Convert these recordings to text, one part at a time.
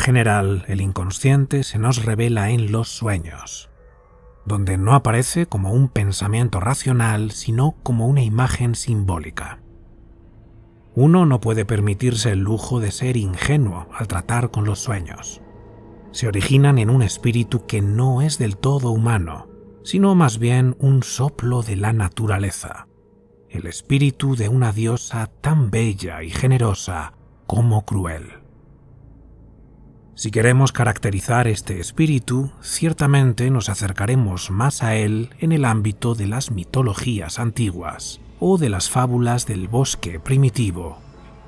general, el inconsciente se nos revela en los sueños, donde no aparece como un pensamiento racional, sino como una imagen simbólica. Uno no puede permitirse el lujo de ser ingenuo al tratar con los sueños. Se originan en un espíritu que no es del todo humano, sino más bien un soplo de la naturaleza, el espíritu de una diosa tan bella y generosa como cruel. Si queremos caracterizar este espíritu, ciertamente nos acercaremos más a él en el ámbito de las mitologías antiguas o de las fábulas del bosque primitivo,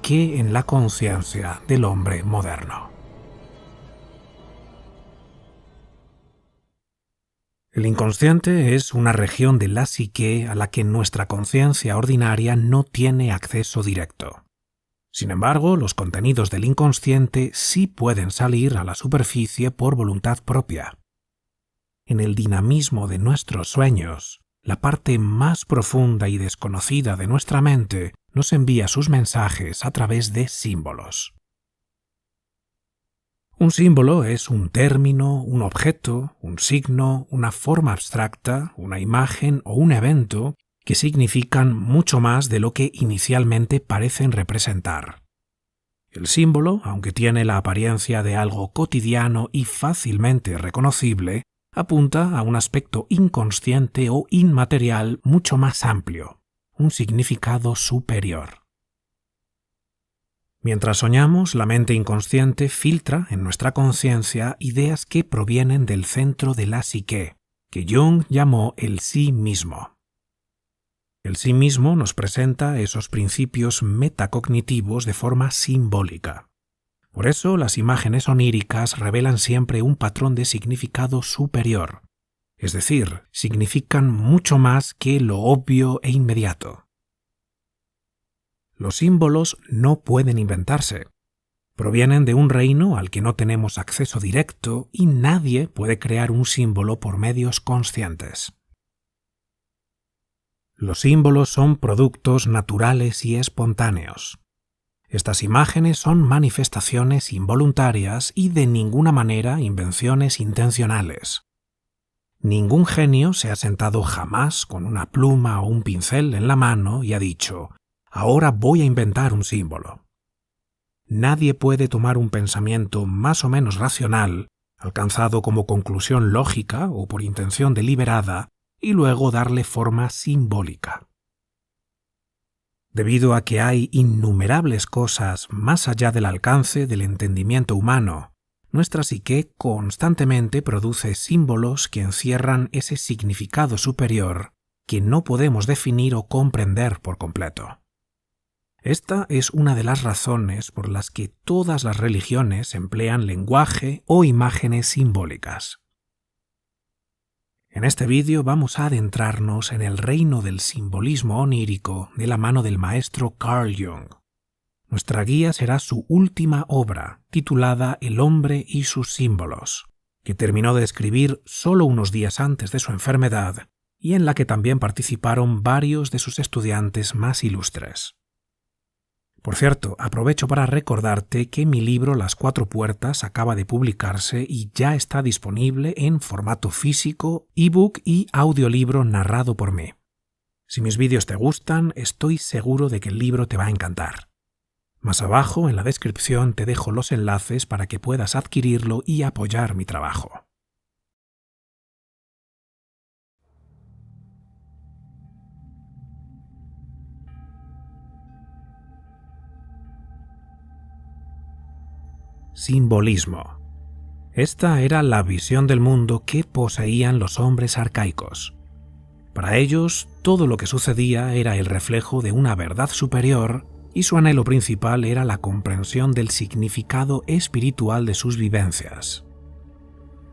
que en la conciencia del hombre moderno. El inconsciente es una región de la psique a la que nuestra conciencia ordinaria no tiene acceso directo. Sin embargo, los contenidos del inconsciente sí pueden salir a la superficie por voluntad propia. En el dinamismo de nuestros sueños, la parte más profunda y desconocida de nuestra mente nos envía sus mensajes a través de símbolos. Un símbolo es un término, un objeto, un signo, una forma abstracta, una imagen o un evento que significan mucho más de lo que inicialmente parecen representar. El símbolo, aunque tiene la apariencia de algo cotidiano y fácilmente reconocible, apunta a un aspecto inconsciente o inmaterial mucho más amplio, un significado superior. Mientras soñamos, la mente inconsciente filtra en nuestra conciencia ideas que provienen del centro de la psique, que Jung llamó el sí mismo. El sí mismo nos presenta esos principios metacognitivos de forma simbólica. Por eso las imágenes oníricas revelan siempre un patrón de significado superior, es decir, significan mucho más que lo obvio e inmediato. Los símbolos no pueden inventarse. Provienen de un reino al que no tenemos acceso directo y nadie puede crear un símbolo por medios conscientes. Los símbolos son productos naturales y espontáneos. Estas imágenes son manifestaciones involuntarias y de ninguna manera invenciones intencionales. Ningún genio se ha sentado jamás con una pluma o un pincel en la mano y ha dicho: «Ahora voy a inventar un símbolo». Nadie puede tomar un pensamiento más o menos racional, alcanzado como conclusión lógica o por intención deliberada, y luego darle forma simbólica. Debido a que hay innumerables cosas más allá del alcance del entendimiento humano, nuestra psique constantemente produce símbolos que encierran ese significado superior que no podemos definir o comprender por completo. Esta es una de las razones por las que todas las religiones emplean lenguaje o imágenes simbólicas. En este vídeo vamos a adentrarnos en el reino del simbolismo onírico de la mano del maestro Carl Jung. Nuestra guía será su última obra, titulada El hombre y sus símbolos, que terminó de escribir solo unos días antes de su enfermedad y en la que también participaron varios de sus estudiantes más ilustres. Por cierto, aprovecho para recordarte que mi libro Las Cuatro Puertas acaba de publicarse y ya está disponible en formato físico, ebook y audiolibro narrado por mí. Si mis vídeos te gustan, estoy seguro de que el libro te va a encantar. Más abajo, en la descripción, te dejo los enlaces para que puedas adquirirlo y apoyar mi trabajo. Simbolismo. Esta era la visión del mundo que poseían los hombres arcaicos. Para ellos, todo lo que sucedía era el reflejo de una verdad superior y su anhelo principal era la comprensión del significado espiritual de sus vivencias.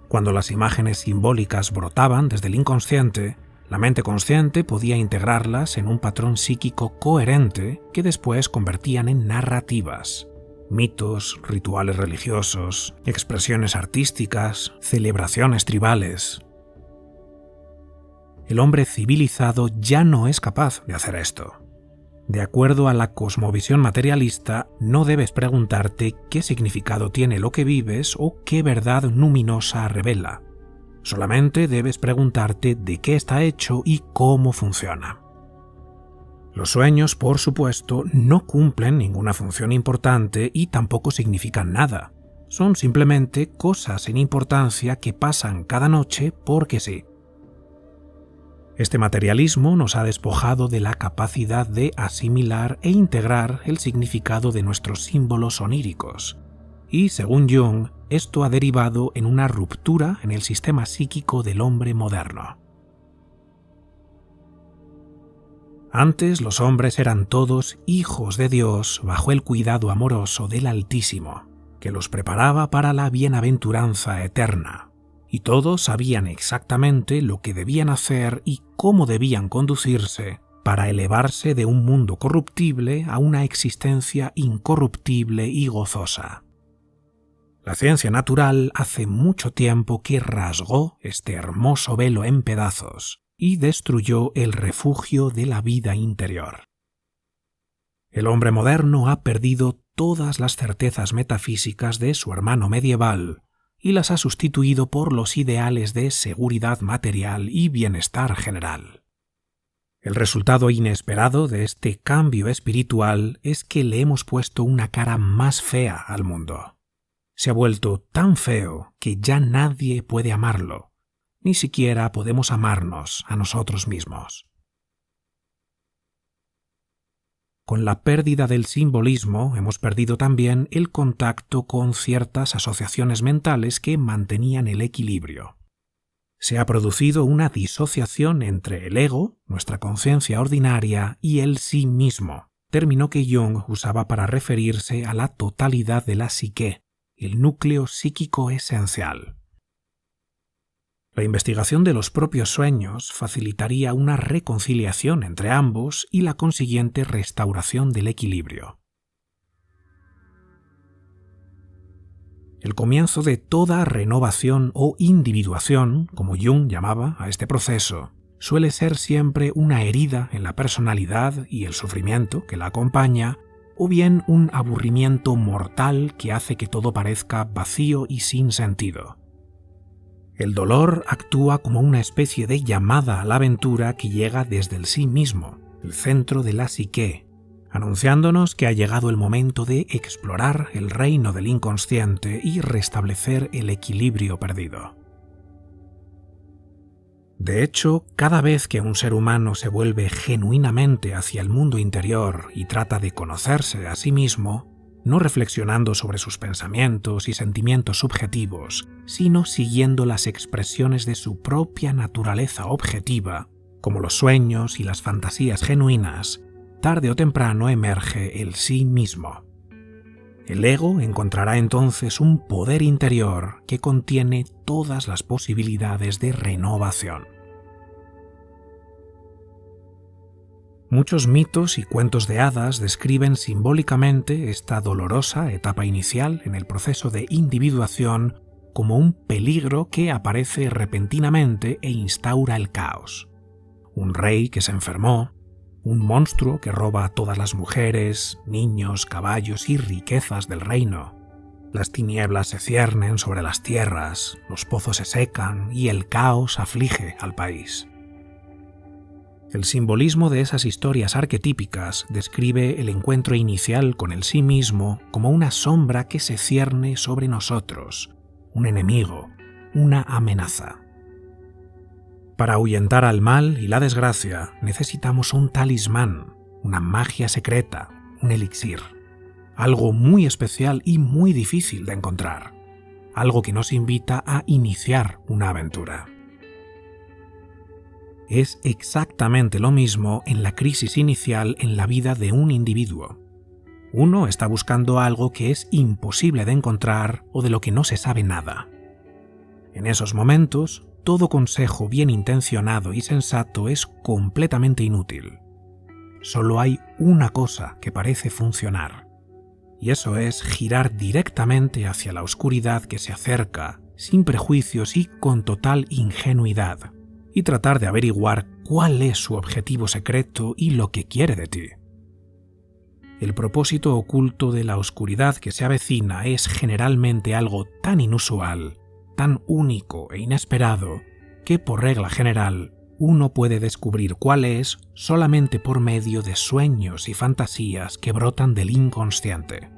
Cuando las imágenes simbólicas brotaban desde el inconsciente, la mente consciente podía integrarlas en un patrón psíquico coherente que después convertían en narrativas. Mitos, rituales religiosos, expresiones artísticas, celebraciones tribales. El hombre civilizado ya no es capaz de hacer esto. De acuerdo a la cosmovisión materialista, no debes preguntarte qué significado tiene lo que vives o qué verdad luminosa revela. Solamente debes preguntarte de qué está hecho y cómo funciona. Los sueños, por supuesto, no cumplen ninguna función importante y tampoco significan nada. Son simplemente cosas sin importancia que pasan cada noche porque sí. Este materialismo nos ha despojado de la capacidad de asimilar e integrar el significado de nuestros símbolos oníricos. Y, según Jung, esto ha derivado en una ruptura en el sistema psíquico del hombre moderno. Antes los hombres eran todos hijos de Dios bajo el cuidado amoroso del Altísimo, que los preparaba para la bienaventuranza eterna, y todos sabían exactamente lo que debían hacer y cómo debían conducirse para elevarse de un mundo corruptible a una existencia incorruptible y gozosa. La ciencia natural hace mucho tiempo que rasgó este hermoso velo en pedazos y destruyó el refugio de la vida interior. El hombre moderno ha perdido todas las certezas metafísicas de su hermano medieval y las ha sustituido por los ideales de seguridad material y bienestar general. El resultado inesperado de este cambio espiritual es que le hemos puesto una cara más fea al mundo. Se ha vuelto tan feo que ya nadie puede amarlo, ni siquiera podemos amarnos a nosotros mismos. Con la pérdida del simbolismo hemos perdido también el contacto con ciertas asociaciones mentales que mantenían el equilibrio. Se ha producido una disociación entre el ego, nuestra conciencia ordinaria, y el sí mismo, término que Jung usaba para referirse a la totalidad de la psique, el núcleo psíquico esencial. La investigación de los propios sueños facilitaría una reconciliación entre ambos y la consiguiente restauración del equilibrio. El comienzo de toda renovación o individuación, como Jung llamaba a este proceso, suele ser siempre una herida en la personalidad y el sufrimiento que la acompaña, o bien un aburrimiento mortal que hace que todo parezca vacío y sin sentido. El dolor actúa como una especie de llamada a la aventura que llega desde el sí mismo, el centro de la psique, anunciándonos que ha llegado el momento de explorar el reino del inconsciente y restablecer el equilibrio perdido. De hecho, cada vez que un ser humano se vuelve genuinamente hacia el mundo interior y trata de conocerse a sí mismo, no reflexionando sobre sus pensamientos y sentimientos subjetivos, sino siguiendo las expresiones de su propia naturaleza objetiva, como los sueños y las fantasías genuinas, tarde o temprano emerge el sí mismo. El ego encontrará entonces un poder interior que contiene todas las posibilidades de renovación. Muchos mitos y cuentos de hadas describen simbólicamente esta dolorosa etapa inicial en el proceso de individuación como un peligro que aparece repentinamente e instaura el caos. Un rey que se enfermó, un monstruo que roba a todas las mujeres, niños, caballos y riquezas del reino. Las tinieblas se ciernen sobre las tierras, los pozos se secan y el caos aflige al país. El simbolismo de esas historias arquetípicas describe el encuentro inicial con el sí mismo como una sombra que se cierne sobre nosotros, un enemigo, una amenaza. Para ahuyentar al mal y la desgracia necesitamos un talismán, una magia secreta, un elixir, algo muy especial y muy difícil de encontrar, algo que nos invita a iniciar una aventura. Es exactamente lo mismo en la crisis inicial en la vida de un individuo. Uno está buscando algo que es imposible de encontrar o de lo que no se sabe nada. En esos momentos, todo consejo bien intencionado y sensato es completamente inútil. Solo hay una cosa que parece funcionar, y eso es girar directamente hacia la oscuridad que se acerca, sin prejuicios y con total ingenuidad, y tratar de averiguar cuál es su objetivo secreto y lo que quiere de ti. el propósito oculto de la oscuridad que se avecina es generalmente algo tan inusual, tan único e inesperado, que por regla general uno puede descubrir cuál es solamente por medio de sueños y fantasías que brotan del inconsciente.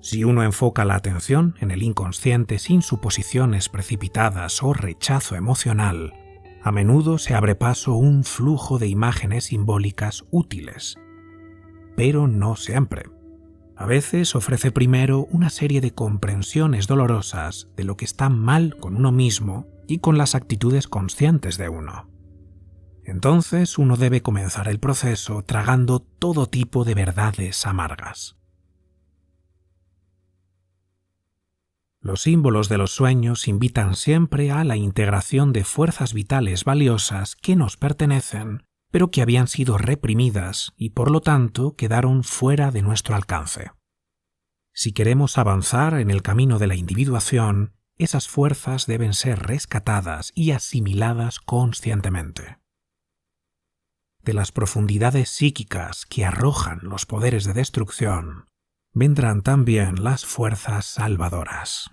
Si uno enfoca la atención en el inconsciente sin suposiciones precipitadas o rechazo emocional, a menudo se abre paso un flujo de imágenes simbólicas útiles. Pero no siempre. A veces ofrece primero una serie de comprensiones dolorosas de lo que está mal con uno mismo y con las actitudes conscientes de uno. Entonces uno debe comenzar el proceso tragando todo tipo de verdades amargas. Los símbolos de los sueños invitan siempre a la integración de fuerzas vitales valiosas que nos pertenecen, pero que habían sido reprimidas y por lo tanto quedaron fuera de nuestro alcance. Si queremos avanzar en el camino de la individuación, esas fuerzas deben ser rescatadas y asimiladas conscientemente. De las profundidades psíquicas que arrojan los poderes de destrucción, vendrán también las fuerzas salvadoras.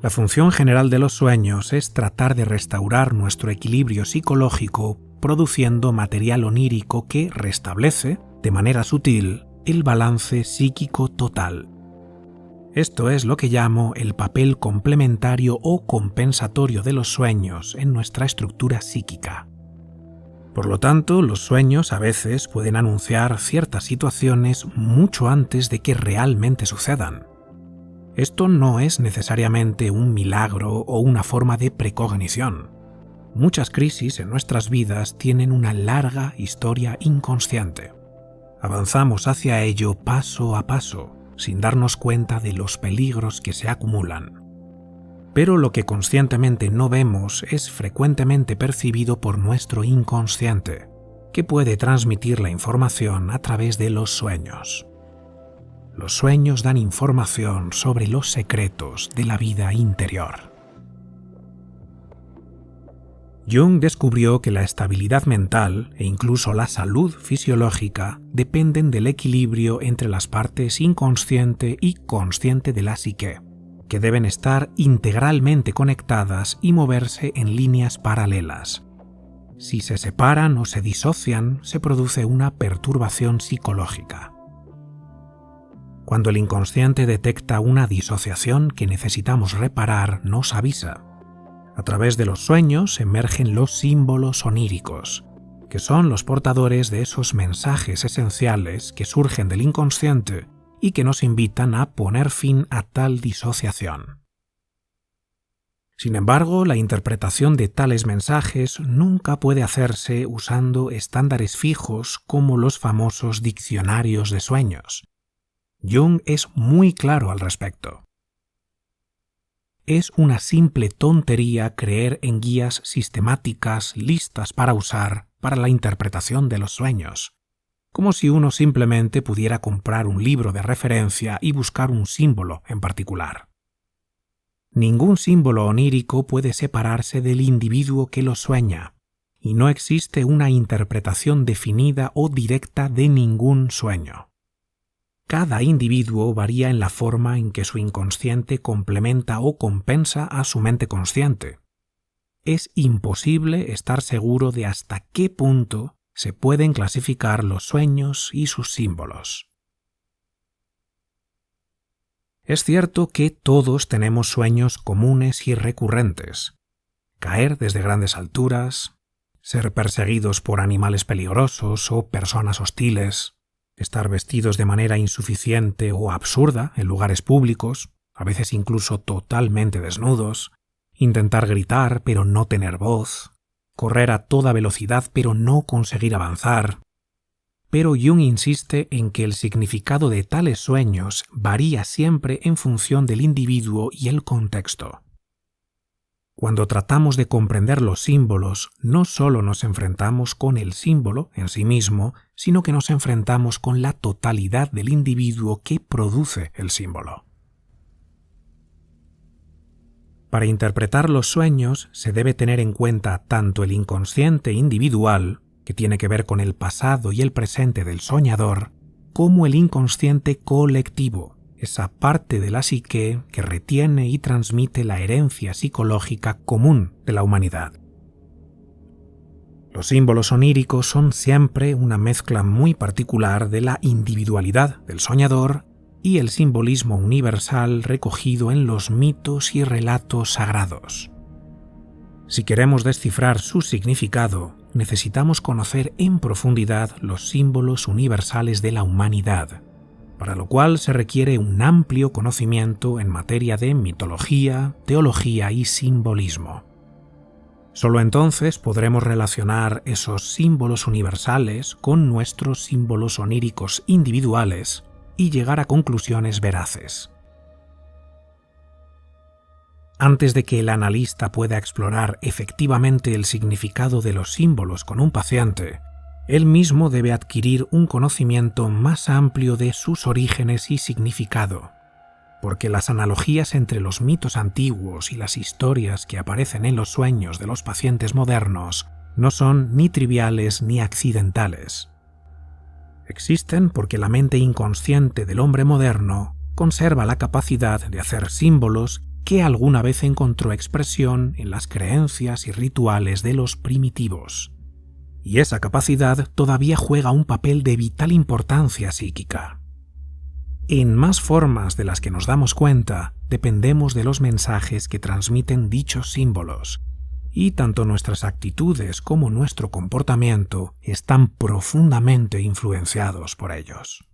La función general de los sueños es tratar de restaurar nuestro equilibrio psicológico produciendo material onírico que restablece, de manera sutil, el balance psíquico total. Esto es lo que llamo el papel complementario o compensatorio de los sueños en nuestra estructura psíquica. Por lo tanto, los sueños a veces pueden anunciar ciertas situaciones mucho antes de que realmente sucedan. Esto no es necesariamente un milagro o una forma de precognición. Muchas crisis en nuestras vidas tienen una larga historia inconsciente. Avanzamos hacia ello paso a paso, sin darnos cuenta de los peligros que se acumulan. Pero lo que conscientemente no vemos es frecuentemente percibido por nuestro inconsciente, que puede transmitir la información a través de los sueños. Los sueños dan información sobre los secretos de la vida interior. Jung descubrió que la estabilidad mental e incluso la salud fisiológica dependen del equilibrio entre las partes inconsciente y consciente de la psique, que deben estar integralmente conectadas y moverse en líneas paralelas. Si se separan o se disocian, se produce una perturbación psicológica. Cuando el inconsciente detecta una disociación que necesitamos reparar, nos avisa. A través de los sueños emergen los símbolos oníricos, que son los portadores de esos mensajes esenciales que surgen del inconsciente y que nos invitan a poner fin a tal disociación. Sin embargo, la interpretación de tales mensajes nunca puede hacerse usando estándares fijos como los famosos diccionarios de sueños. Jung es muy claro al respecto. Es una simple tontería creer en guías sistemáticas listas para usar para la interpretación de los sueños, como si uno simplemente pudiera comprar un libro de referencia y buscar un símbolo en particular. Ningún símbolo onírico puede separarse del individuo que lo sueña, y no existe una interpretación definida o directa de ningún sueño. Cada individuo varía en la forma en que su inconsciente complementa o compensa a su mente consciente. Es imposible estar seguro de hasta qué punto se pueden clasificar los sueños y sus símbolos. Es cierto que todos tenemos sueños comunes y recurrentes. Caer desde grandes alturas, ser perseguidos por animales peligrosos o personas hostiles, estar vestidos de manera insuficiente o absurda en lugares públicos, a veces incluso totalmente desnudos, intentar gritar pero no tener voz, correr a toda velocidad pero no conseguir avanzar. Pero Jung insiste en que el significado de tales sueños varía siempre en función del individuo y el contexto. Cuando tratamos de comprender los símbolos, no solo nos enfrentamos con el símbolo en sí mismo, sino que nos enfrentamos con la totalidad del individuo que produce el símbolo. Para interpretar los sueños se debe tener en cuenta tanto el inconsciente individual, que tiene que ver con el pasado y el presente del soñador, como el inconsciente colectivo, esa parte de la psique que retiene y transmite la herencia psicológica común de la humanidad. Los símbolos oníricos son siempre una mezcla muy particular de la individualidad del soñador y el simbolismo universal recogido en los mitos y relatos sagrados. Si queremos descifrar su significado, necesitamos conocer en profundidad los símbolos universales de la humanidad, para lo cual se requiere un amplio conocimiento en materia de mitología, teología y simbolismo. Solo entonces podremos relacionar esos símbolos universales con nuestros símbolos oníricos individuales y llegar a conclusiones veraces. Antes de que el analista pueda explorar efectivamente el significado de los símbolos con un paciente, él mismo debe adquirir un conocimiento más amplio de sus orígenes y significado, porque las analogías entre los mitos antiguos y las historias que aparecen en los sueños de los pacientes modernos no son ni triviales ni accidentales. Existen porque la mente inconsciente del hombre moderno conserva la capacidad de hacer símbolos que alguna vez encontró expresión en las creencias y rituales de los primitivos. Y esa capacidad todavía juega un papel de vital importancia psíquica. En más formas de las que nos damos cuenta, dependemos de los mensajes que transmiten dichos símbolos, y tanto nuestras actitudes como nuestro comportamiento están profundamente influenciados por ellos.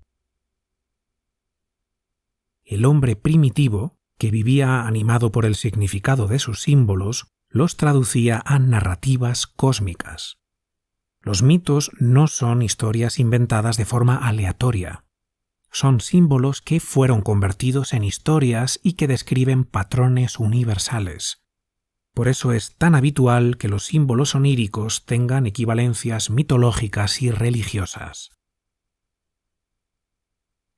El hombre primitivo, que vivía animado por el significado de sus símbolos, los traducía a narrativas cósmicas. Los mitos no son historias inventadas de forma aleatoria. Son símbolos que fueron convertidos en historias y que describen patrones universales. Por eso es tan habitual que los símbolos oníricos tengan equivalencias mitológicas y religiosas.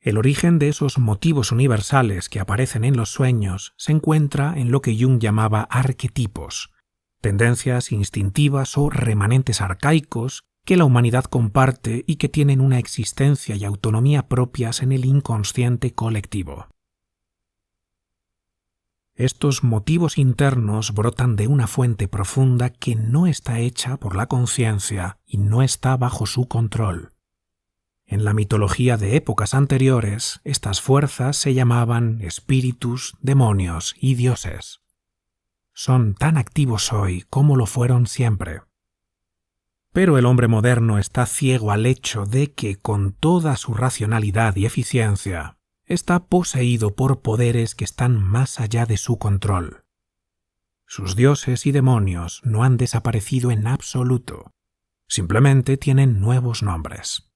El origen de esos motivos universales que aparecen en los sueños se encuentra en lo que Jung llamaba arquetipos, tendencias instintivas o remanentes arcaicos que la humanidad comparte y que tienen una existencia y autonomía propias en el inconsciente colectivo. Estos motivos internos brotan de una fuente profunda que no está hecha por la conciencia y no está bajo su control. En la mitología de épocas anteriores, estas fuerzas se llamaban espíritus, demonios y dioses. Son tan activos hoy como lo fueron siempre. Pero el hombre moderno está ciego al hecho de que, con toda su racionalidad y eficiencia, está poseído por poderes que están más allá de su control. Sus dioses y demonios no han desaparecido en absoluto, simplemente tienen nuevos nombres.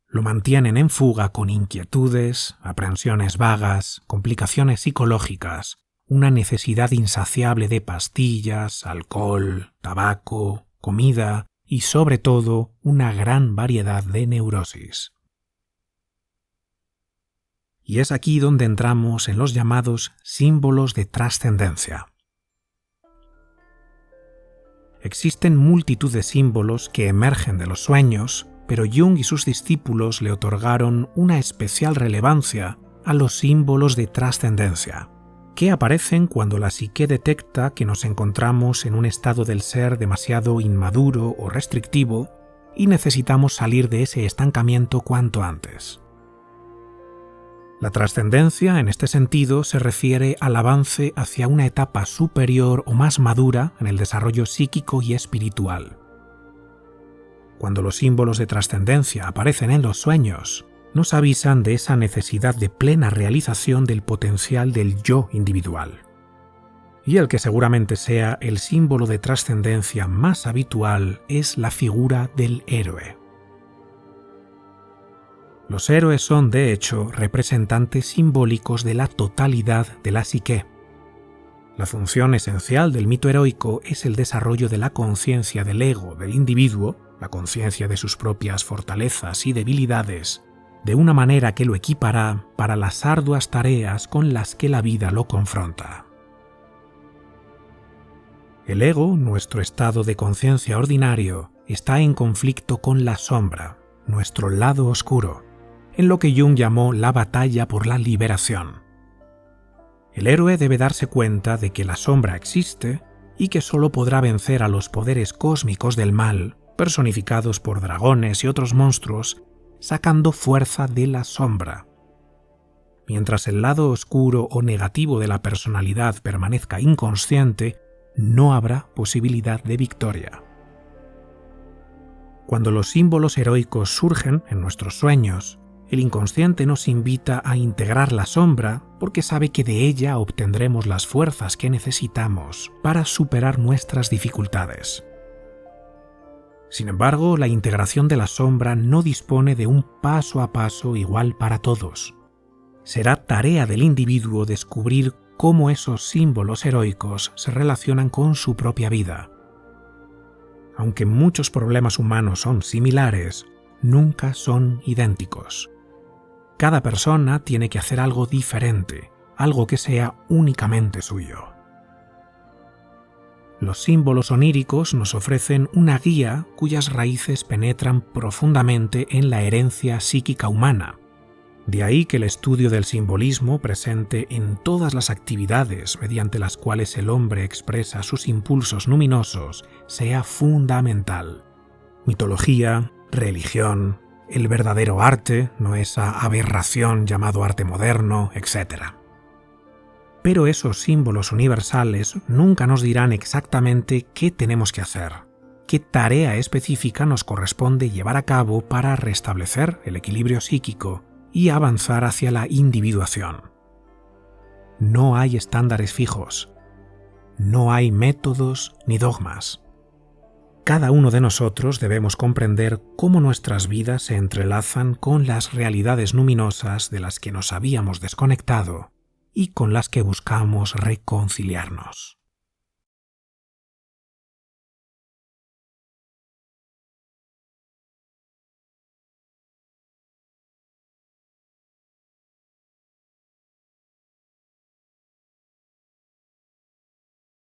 Lo mantienen en fuga con inquietudes, aprensiones vagas, complicaciones psicológicas, una necesidad insaciable de pastillas, alcohol, tabaco, comida y, sobre todo, una gran variedad de neurosis. Y es aquí donde entramos en los llamados símbolos de trascendencia. Existen multitud de símbolos que emergen de los sueños, pero Jung y sus discípulos le otorgaron una especial relevancia a los símbolos de trascendencia, que aparecen cuando la psique detecta que nos encontramos en un estado del ser demasiado inmaduro o restrictivo y necesitamos salir de ese estancamiento cuanto antes. La trascendencia, en este sentido, se refiere al avance hacia una etapa superior o más madura en el desarrollo psíquico y espiritual. Cuando los símbolos de trascendencia aparecen en los sueños, nos avisan de esa necesidad de plena realización del potencial del yo individual. Y el que seguramente sea el símbolo de trascendencia más habitual es la figura del héroe. Los héroes son, de hecho, representantes simbólicos de la totalidad de la psique. La función esencial del mito heroico es el desarrollo de la conciencia del ego del individuo, la conciencia de sus propias fortalezas y debilidades, de una manera que lo equipará para las arduas tareas con las que la vida lo confronta. El ego, nuestro estado de conciencia ordinario, está en conflicto con la sombra, nuestro lado oscuro, en lo que Jung llamó la batalla por la liberación. El héroe debe darse cuenta de que la sombra existe y que solo podrá vencer a los poderes cósmicos del mal, personificados por dragones y otros monstruos, sacando fuerza de la sombra. Mientras el lado oscuro o negativo de la personalidad permanezca inconsciente, no habrá posibilidad de victoria. Cuando los símbolos heroicos surgen en nuestros sueños, el inconsciente nos invita a integrar la sombra porque sabe que de ella obtendremos las fuerzas que necesitamos para superar nuestras dificultades. Sin embargo, la integración de la sombra no dispone de un paso a paso igual para todos. Será tarea del individuo descubrir cómo esos símbolos heroicos se relacionan con su propia vida. Aunque muchos problemas humanos son similares, nunca son idénticos. Cada persona tiene que hacer algo diferente, algo que sea únicamente suyo. Los símbolos oníricos nos ofrecen una guía cuyas raíces penetran profundamente en la herencia psíquica humana. De ahí que el estudio del simbolismo presente en todas las actividades mediante las cuales el hombre expresa sus impulsos luminosos sea fundamental. Mitología, religión, el verdadero arte, no esa aberración llamado arte moderno, etc. Pero esos símbolos universales nunca nos dirán exactamente qué tenemos que hacer, qué tarea específica nos corresponde llevar a cabo para restablecer el equilibrio psíquico y avanzar hacia la individuación. No hay estándares fijos, no hay métodos ni dogmas. Cada uno de nosotros debemos comprender cómo nuestras vidas se entrelazan con las realidades luminosas de las que nos habíamos desconectado y con las que buscamos reconciliarnos.